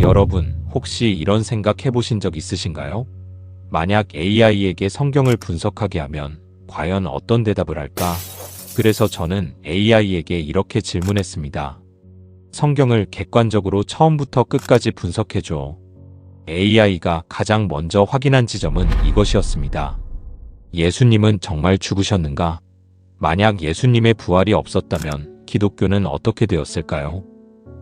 여러분, 혹시 이런 생각 해보신 적 있으신가요? 만약 AI에게 성경을 분석하게 하면 과연 어떤 대답을 할까? 그래서 저는 AI에게 이렇게 질문했습니다. 성경을 객관적으로 처음부터 끝까지 분석해줘. AI가 가장 먼저 확인한 지점은 이것이었습니다. 예수님은 정말 죽으셨는가? 만약 예수님의 부활이 없었다면 기독교는 어떻게 되었을까요?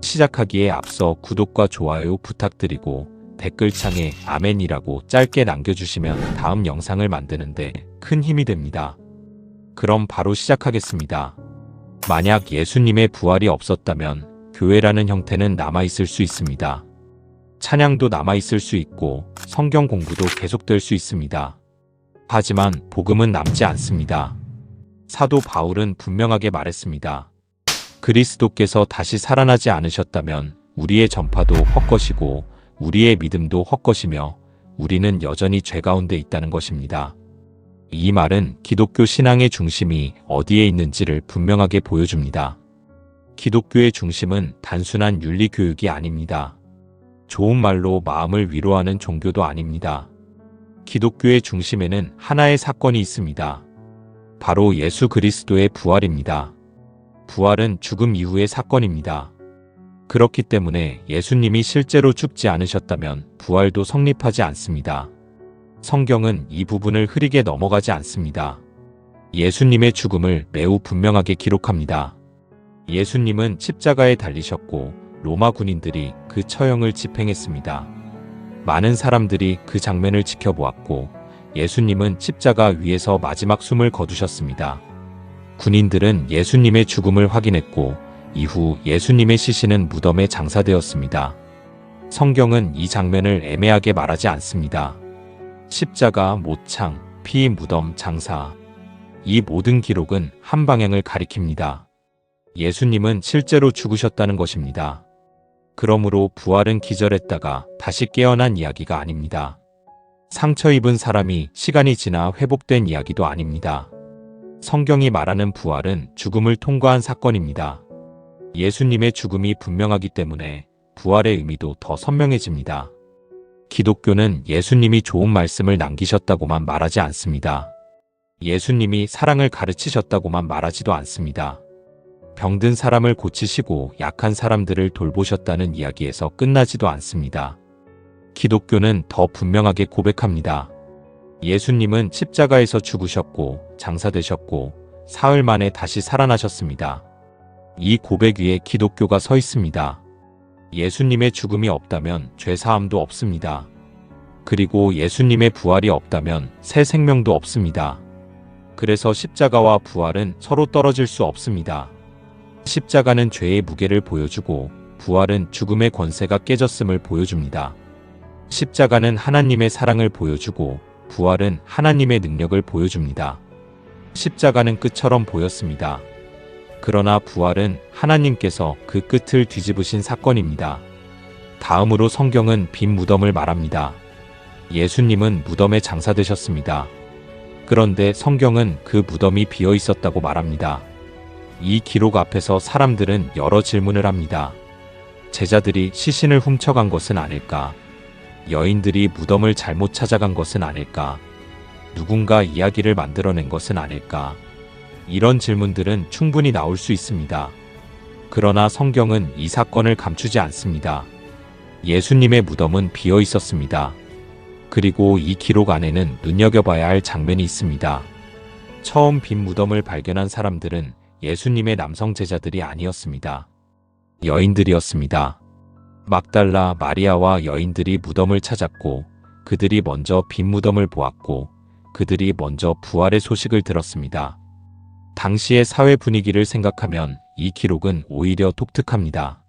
시작하기에 앞서 구독과 좋아요 부탁드리고 댓글창에 아멘이라고 짧게 남겨주시면 다음 영상을 만드는데 큰 힘이 됩니다. 그럼 바로 시작하겠습니다. 만약 예수님의 부활이 없었다면 교회라는 형태는 남아있을 수 있습니다. 찬양도 남아있을 수 있고 성경 공부도 계속될 수 있습니다. 하지만 복음은 남지 않습니다. 사도 바울은 분명하게 말했습니다. 그리스도께서 다시 살아나지 않으셨다면 우리의 전파도 헛것이고 우리의 믿음도 헛것이며 우리는 여전히 죄 가운데 있다는 것입니다. 이 말은 기독교 신앙의 중심이 어디에 있는지를 분명하게 보여줍니다. 기독교의 중심은 단순한 윤리 교육이 아닙니다. 좋은 말로 마음을 위로하는 종교도 아닙니다. 기독교의 중심에는 하나의 사건이 있습니다. 바로 예수 그리스도의 부활입니다. 부활은 죽음 이후의 사건입니다. 그렇기 때문에 예수님이 실제로 죽지 않으셨다면 부활도 성립하지 않습니다. 성경은 이 부분을 흐리게 넘어가지 않습니다. 예수님의 죽음을 매우 분명하게 기록합니다. 예수님은 십자가에 달리셨고 로마 군인들이 그 처형을 집행했습니다. 많은 사람들이 그 장면을 지켜보았고 예수님은 십자가 위에서 마지막 숨을 거두셨습니다. 군인들은 예수님의 죽음을 확인했고 이후 예수님의 시신은 무덤에 장사되었습니다. 성경은 이 장면을 애매하게 말하지 않습니다. 십자가, 모창, 피, 무덤, 장사. 이 모든 기록은 한 방향을 가리킵니다. 예수님은 실제로 죽으셨다는 것입니다. 그러므로 부활은 기절했다가 다시 깨어난 이야기가 아닙니다. 상처 입은 사람이 시간이 지나 회복된 이야기도 아닙니다. 성경이 말하는 부활은 죽음을 통과한 사건입니다. 예수님의 죽음이 분명하기 때문에 부활의 의미도 더 선명해집니다. 기독교는 예수님이 좋은 말씀을 남기셨다고만 말하지 않습니다. 예수님이 사랑을 가르치셨다고만 말하지도 않습니다. 병든 사람을 고치시고 약한 사람들을 돌보셨다는 이야기에서 끝나지도 않습니다. 기독교는 더 분명하게 고백합니다. 예수님은 십자가에서 죽으셨고 장사되셨고 사흘 만에 다시 살아나셨습니다. 이 고백 위에 기독교가 서 있습니다. 예수님의 죽음이 없다면 죄사함도 없습니다. 그리고 예수님의 부활이 없다면 새 생명도 없습니다. 그래서 십자가와 부활은 서로 떨어질 수 없습니다. 십자가는 죄의 무게를 보여주고 부활은 죽음의 권세가 깨졌음을 보여줍니다. 십자가는 하나님의 사랑을 보여주고 부활은 하나님의 능력을 보여줍니다. 십자가는 끝처럼 보였습니다. 그러나 부활은 하나님께서 그 끝을 뒤집으신 사건입니다. 다음으로 성경은 빈 무덤을 말합니다. 예수님은 무덤에 장사되셨습니다. 그런데 성경은 그 무덤이 비어 있었다고 말합니다. 이 기록 앞에서 사람들은 여러 질문을 합니다. 제자들이 시신을 훔쳐간 것은 아닐까? 여인들이 무덤을 잘못 찾아간 것은 아닐까? 누군가 이야기를 만들어낸 것은 아닐까? 이런 질문들은 충분히 나올 수 있습니다. 그러나 성경은 이 사건을 감추지 않습니다. 예수님의 무덤은 비어 있었습니다. 그리고 이 기록 안에는 눈여겨봐야 할 장면이 있습니다. 처음 빈 무덤을 발견한 사람들은 예수님의 남성 제자들이 아니었습니다. 여인들이었습니다. 막달라 마리아와 여인들이 무덤을 찾았고 그들이 먼저 빈 무덤을 보았고 그들이 먼저 부활의 소식을 들었습니다. 당시의 사회 분위기를 생각하면 이 기록은 오히려 독특합니다.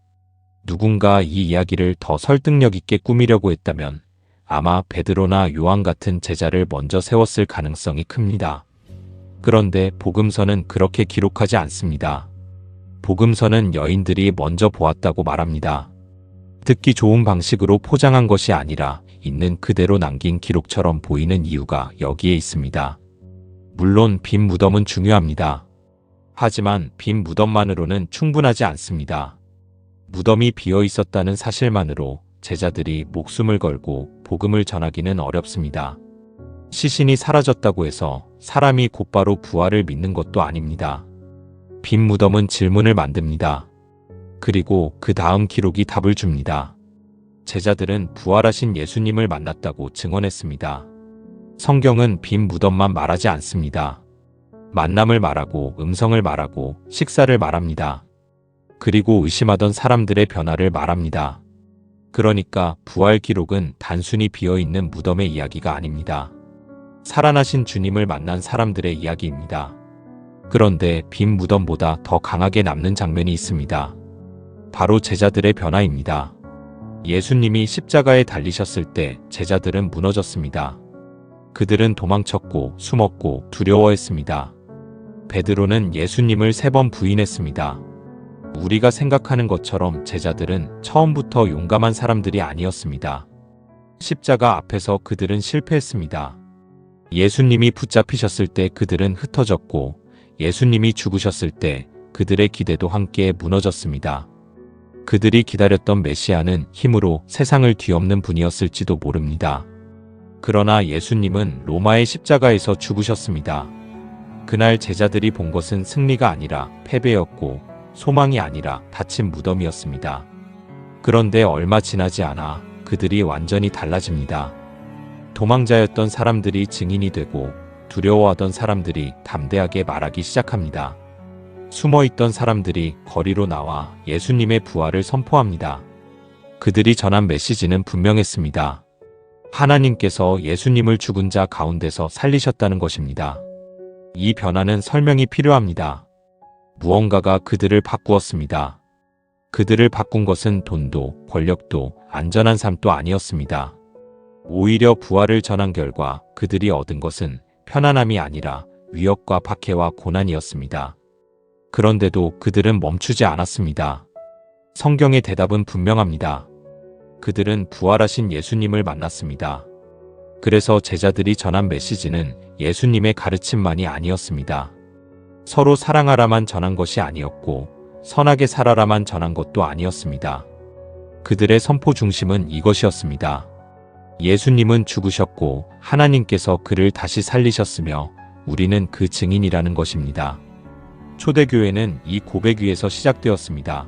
누군가 이 이야기를 더 설득력 있게 꾸미려고 했다면 아마 베드로나 요한 같은 제자를 먼저 세웠을 가능성이 큽니다. 그런데 복음서는 그렇게 기록하지 않습니다. 복음서는 여인들이 먼저 보았다고 말합니다. 듣기 좋은 방식으로 포장한 것이 아니라 있는 그대로 남긴 기록처럼 보이는 이유가 여기에 있습니다. 물론 빈 무덤은 중요합니다. 하지만 빈 무덤만으로는 충분하지 않습니다. 무덤이 비어 있었다는 사실만으로 제자들이 목숨을 걸고 복음을 전하기는 어렵습니다. 시신이 사라졌다고 해서 사람이 곧바로 부활을 믿는 것도 아닙니다. 빈 무덤은 질문을 만듭니다. 그리고 그 다음 기록이 답을 줍니다. 제자들은 부활하신 예수님을 만났다고 증언했습니다. 성경은 빈 무덤만 말하지 않습니다. 만남을 말하고 음성을 말하고 식사를 말합니다. 그리고 의심하던 사람들의 변화를 말합니다. 그러니까 부활 기록은 단순히 비어있는 무덤의 이야기가 아닙니다. 살아나신 주님을 만난 사람들의 이야기입니다. 그런데 빈 무덤보다 더 강하게 남는 장면이 있습니다. 바로 제자들의 변화입니다. 예수님이 십자가에 달리셨을 때 제자들은 무너졌습니다. 그들은 도망쳤고 숨었고 두려워했습니다. 베드로는 예수님을 3번 부인했습니다. 우리가 생각하는 것처럼 제자들은 처음부터 용감한 사람들이 아니었습니다. 십자가 앞에서 그들은 실패했습니다. 예수님이 붙잡히셨을 때 그들은 흩어졌고 예수님이 죽으셨을 때 그들의 기대도 함께 무너졌습니다. 그들이 기다렸던 메시아는 힘으로 세상을 뒤엎는 분이었을지도 모릅니다. 그러나 예수님은 로마의 십자가에서 죽으셨습니다. 그날 제자들이 본 것은 승리가 아니라 패배였고 소망이 아니라 닫힌 무덤이었습니다. 그런데 얼마 지나지 않아 그들이 완전히 달라집니다. 도망자였던 사람들이 증인이 되고 두려워하던 사람들이 담대하게 말하기 시작합니다. 숨어있던 사람들이 거리로 나와 예수님의 부활을 선포합니다. 그들이 전한 메시지는 분명했습니다. 하나님께서 예수님을 죽은 자 가운데서 살리셨다는 것입니다. 이 변화는 설명이 필요합니다. 무언가가 그들을 바꾸었습니다. 그들을 바꾼 것은 돈도 권력도 안전한 삶도 아니었습니다. 오히려 부활을 전한 결과 그들이 얻은 것은 편안함이 아니라 위협과 박해와 고난이었습니다. 그런데도 그들은 멈추지 않았습니다. 성경의 대답은 분명합니다. 그들은 부활하신 예수님을 만났습니다. 그래서 제자들이 전한 메시지는 예수님의 가르침만이 아니었습니다. 서로 사랑하라만 전한 것이 아니었고 선하게 살아라만 전한 것도 아니었습니다. 그들의 선포 중심은 이것이었습니다. 예수님은 죽으셨고 하나님께서 그를 다시 살리셨으며 우리는 그 증인이라는 것입니다. 초대교회는 이 고백 위에서 시작되었습니다.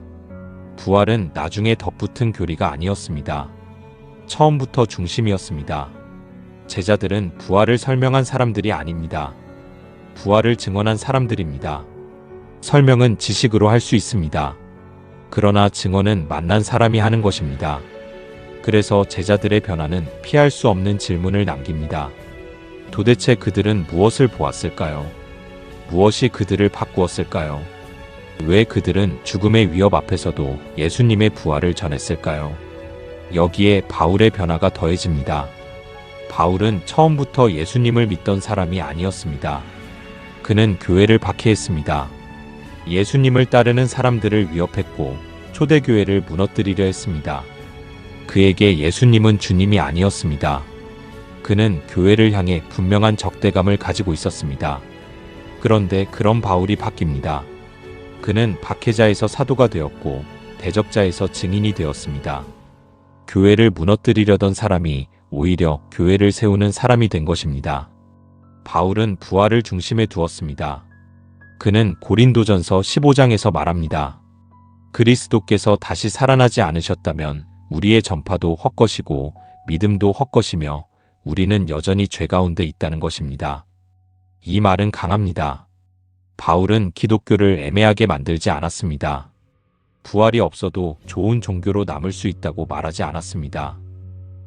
부활은 나중에 덧붙은 교리가 아니었습니다. 처음부터 중심이었습니다. 제자들은 부활을 설명한 사람들이 아닙니다. 부활을 증언한 사람들입니다. 설명은 지식으로 할 수 있습니다. 그러나 증언은 만난 사람이 하는 것입니다. 그래서 제자들의 변화는 피할 수 없는 질문을 남깁니다. 도대체 그들은 무엇을 보았을까요? 무엇이 그들을 바꾸었을까요? 왜 그들은 죽음의 위협 앞에서도 예수님의 부활을 전했을까요? 여기에 바울의 변화가 더해집니다. 바울은 처음부터 예수님을 믿던 사람이 아니었습니다. 그는 교회를 박해했습니다. 예수님을 따르는 사람들을 위협했고 초대교회를 무너뜨리려 했습니다. 그에게 예수님은 주님이 아니었습니다. 그는 교회를 향해 분명한 적대감을 가지고 있었습니다. 그런데 그런 바울이 바뀝니다. 그는 박해자에서 사도가 되었고 대적자에서 증인이 되었습니다. 교회를 무너뜨리려던 사람이 오히려 교회를 세우는 사람이 된 것입니다. 바울은 부활을 중심에 두었습니다. 그는 고린도전서 15장에서 말합니다. 그리스도께서 다시 살아나지 않으셨다면 우리의 전파도 헛것이고 믿음도 헛것이며 우리는 여전히 죄 가운데 있다는 것입니다. 이 말은 강합니다. 바울은 기독교를 애매하게 만들지 않았습니다. 부활이 없어도 좋은 종교로 남을 수 있다고 말하지 않았습니다.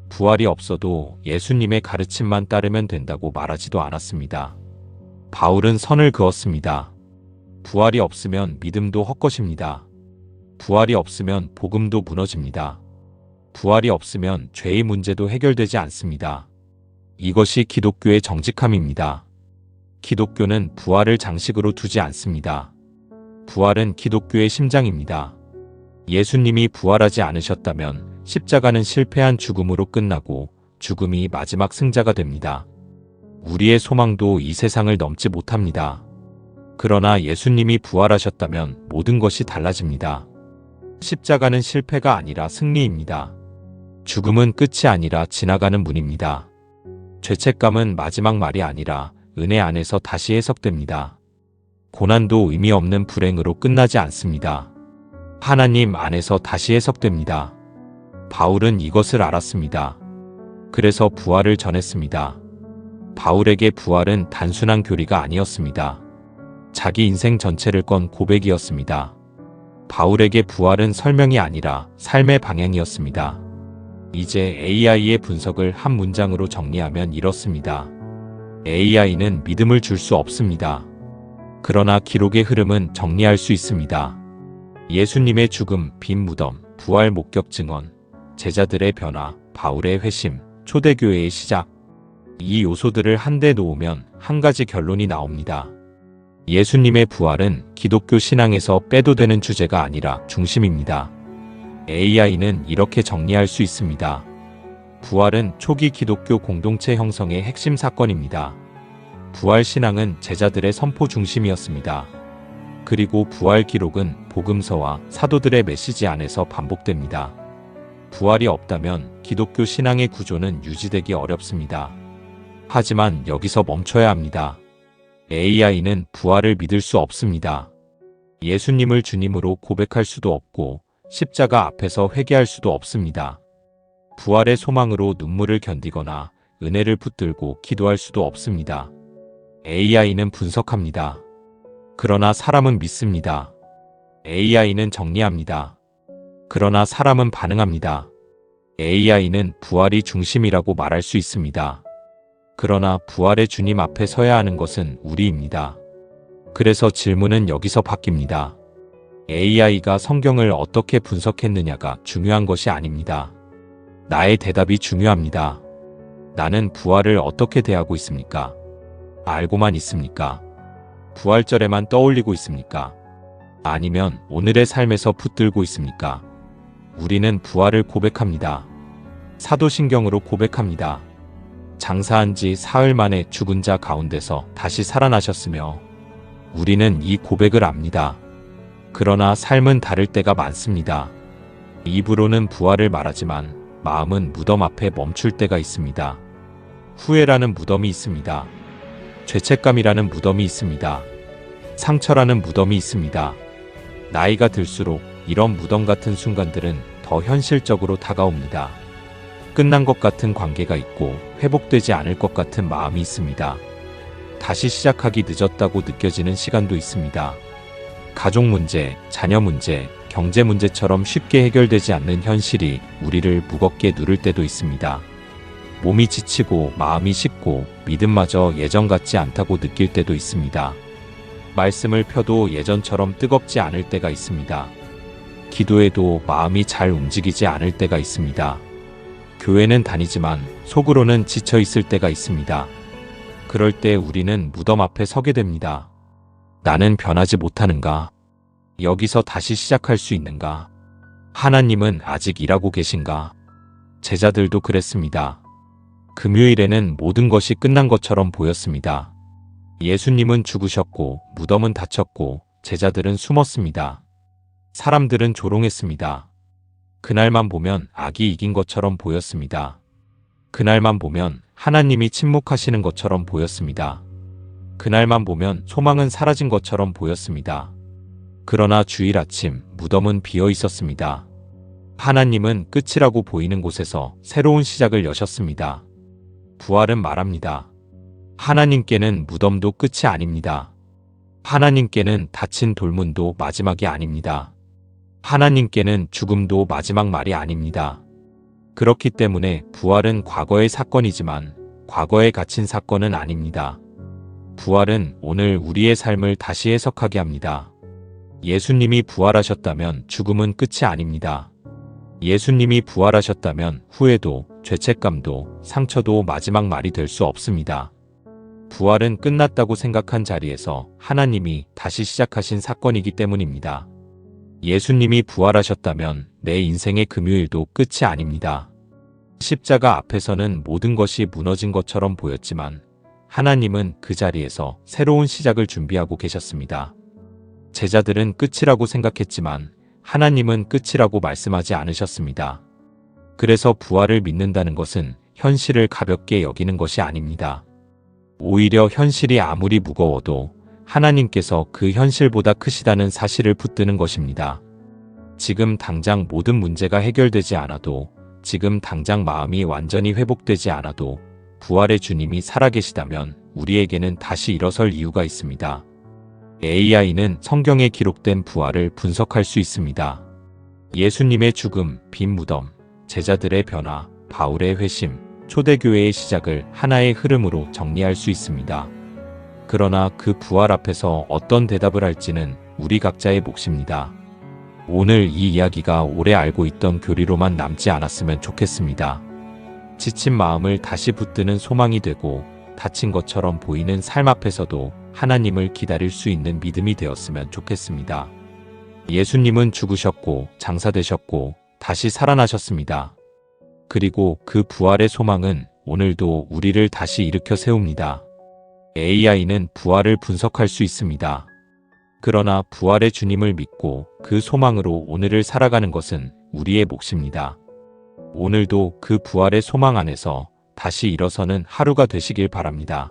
부활이 없어도 예수님의 가르침만 따르면 된다고 말하지도 않았습니다. 바울은 선을 그었습니다. 부활이 없으면 믿음도 헛것입니다. 부활이 없으면 복음도 무너집니다. 부활이 없으면 죄의 문제도 해결되지 않습니다. 이것이 기독교의 정직함입니다. 기독교는 부활을 장식으로 두지 않습니다. 부활은 기독교의 심장입니다. 예수님이 부활하지 않으셨다면 십자가는 실패한 죽음으로 끝나고 죽음이 마지막 승자가 됩니다. 우리의 소망도 이 세상을 넘지 못합니다. 그러나 예수님이 부활하셨다면 모든 것이 달라집니다. 십자가는 실패가 아니라 승리입니다. 죽음은 끝이 아니라 지나가는 문입니다. 죄책감은 마지막 말이 아니라 은혜 안에서 다시 해석됩니다. 고난도 의미 없는 불행으로 끝나지 않습니다. 하나님 안에서 다시 해석됩니다. 바울은 이것을 알았습니다. 그래서 부활을 전했습니다. 바울에게 부활은 단순한 교리가 아니었습니다. 자기 인생 전체를 건 고백이었습니다. 바울에게 부활은 설명이 아니라 삶의 방향이었습니다. 이제 AI의 분석을 한 문장으로 정리하면 이렇습니다. AI는 믿음을 줄 수 없습니다. 그러나 기록의 흐름은 정리할 수 있습니다. 예수님의 죽음, 빈 무덤, 부활 목격 증언, 제자들의 변화, 바울의 회심, 초대교회의 시작. 이 요소들을 한데 놓으면 한 가지 결론이 나옵니다. 예수님의 부활은 기독교 신앙에서 빼도 되는 주제가 아니라 중심입니다. AI는 이렇게 정리할 수 있습니다. 부활은 초기 기독교 공동체 형성의 핵심 사건입니다. 부활 신앙은 제자들의 선포 중심이었습니다. 그리고 부활 기록은 복음서와 사도들의 메시지 안에서 반복됩니다. 부활이 없다면 기독교 신앙의 구조는 유지되기 어렵습니다. 하지만 여기서 멈춰야 합니다. AI는 부활을 믿을 수 없습니다. 예수님을 주님으로 고백할 수도 없고 십자가 앞에서 회개할 수도 없습니다. 부활의 소망으로 눈물을 견디거나 은혜를 붙들고 기도할 수도 없습니다. AI는 분석합니다. 그러나 사람은 믿습니다. AI는 정리합니다. 그러나 사람은 반응합니다. AI는 부활이 중심이라고 말할 수 있습니다. 그러나 부활의 주님 앞에 서야 하는 것은 우리입니다. 그래서 질문은 여기서 바뀝니다. AI가 성경을 어떻게 분석했느냐가 중요한 것이 아닙니다. 나의 대답이 중요합니다. 나는 부활을 어떻게 대하고 있습니까? 알고만 있습니까? 부활절에만 떠올리고 있습니까? 아니면 오늘의 삶에서 붙들고 있습니까? 우리는 부활을 고백합니다. 사도신경으로 고백합니다. 장사한 지 사흘 만에 죽은 자 가운데서 다시 살아나셨으며 우리는 이 고백을 압니다. 그러나 삶은 다를 때가 많습니다. 입으로는 부활을 말하지만 마음은 무덤 앞에 멈출 때가 있습니다. 후회라는 무덤이 있습니다. 죄책감이라는 무덤이 있습니다. 상처라는 무덤이 있습니다. 나이가 들수록 이런 무덤 같은 순간들은 더 현실적으로 다가옵니다. 끝난 것 같은 관계가 있고 회복되지 않을 것 같은 마음이 있습니다. 다시 시작하기 늦었다고 느껴지는 시간도 있습니다. 가족 문제, 자녀 문제, 경제 문제처럼 쉽게 해결되지 않는 현실이 우리를 무겁게 누를 때도 있습니다. 몸이 지치고 마음이 식고 믿음마저 예전 같지 않다고 느낄 때도 있습니다. 말씀을 펴도 예전처럼 뜨겁지 않을 때가 있습니다. 기도해도 마음이 잘 움직이지 않을 때가 있습니다. 교회는 다니지만 속으로는 지쳐 있을 때가 있습니다. 그럴 때 우리는 무덤 앞에 서게 됩니다. 나는 변하지 못하는가? 여기서 다시 시작할 수 있는가? 하나님은 아직 일하고 계신가? 제자들도 그랬습니다. 금요일에는 모든 것이 끝난 것처럼 보였습니다. 예수님은 죽으셨고 무덤은 닫혔고 제자들은 숨었습니다. 사람들은 조롱했습니다. 그날만 보면 악이 이긴 것처럼 보였습니다. 그날만 보면 하나님이 침묵하시는 것처럼 보였습니다. 그날만 보면 소망은 사라진 것처럼 보였습니다. 그러나 주일 아침 무덤은 비어 있었습니다. 하나님은 끝이라고 보이는 곳에서 새로운 시작을 여셨습니다. 부활은 말합니다. 하나님께는 무덤도 끝이 아닙니다. 하나님께는 닫힌 돌문도 마지막이 아닙니다. 하나님께는 죽음도 마지막 말이 아닙니다. 그렇기 때문에 부활은 과거의 사건이지만 과거에 갇힌 사건은 아닙니다. 부활은 오늘 우리의 삶을 다시 해석하게 합니다. 예수님이 부활하셨다면 죽음은 끝이 아닙니다. 예수님이 부활하셨다면 후회도, 죄책감도, 상처도 마지막 말이 될 수 없습니다. 부활은 끝났다고 생각한 자리에서 하나님이 다시 시작하신 사건이기 때문입니다. 예수님이 부활하셨다면 내 인생의 금요일도 끝이 아닙니다. 십자가 앞에서는 모든 것이 무너진 것처럼 보였지만 하나님은 그 자리에서 새로운 시작을 준비하고 계셨습니다. 제자들은 끝이라고 생각했지만 하나님은 끝이라고 말씀하지 않으셨습니다. 그래서 부활을 믿는다는 것은 현실을 가볍게 여기는 것이 아닙니다. 오히려 현실이 아무리 무거워도 하나님께서 그 현실보다 크시다는 사실을 붙드는 것입니다. 지금 당장 모든 문제가 해결되지 않아도, 지금 당장 마음이 완전히 회복되지 않아도 부활의 주님이 살아계시다면 우리에게는 다시 일어설 이유가 있습니다. AI는 성경에 기록된 부활을 분석할 수 있습니다. 예수님의 죽음, 빈 무덤, 제자들의 변화, 바울의 회심, 초대교회의 시작을 하나의 흐름으로 정리할 수 있습니다. 그러나 그 부활 앞에서 어떤 대답을 할지는 우리 각자의 몫입니다. 오늘 이 이야기가 오래 알고 있던 교리로만 남지 않았으면 좋겠습니다. 지친 마음을 다시 붙드는 소망이 되고, 다친 것처럼 보이는 삶 앞에서도 하나님을 기다릴 수 있는 믿음이 되었으면 좋겠습니다. 예수님은 죽으셨고 장사되셨고 다시 살아나셨습니다. 그리고 그 부활의 소망은 오늘도 우리를 다시 일으켜 세웁니다. AI는 부활을 분석할 수 있습니다. 그러나 부활의 주님을 믿고 그 소망으로 오늘을 살아가는 것은 우리의 몫입니다. 오늘도 그 부활의 소망 안에서 다시 일어서는 하루가 되시길 바랍니다.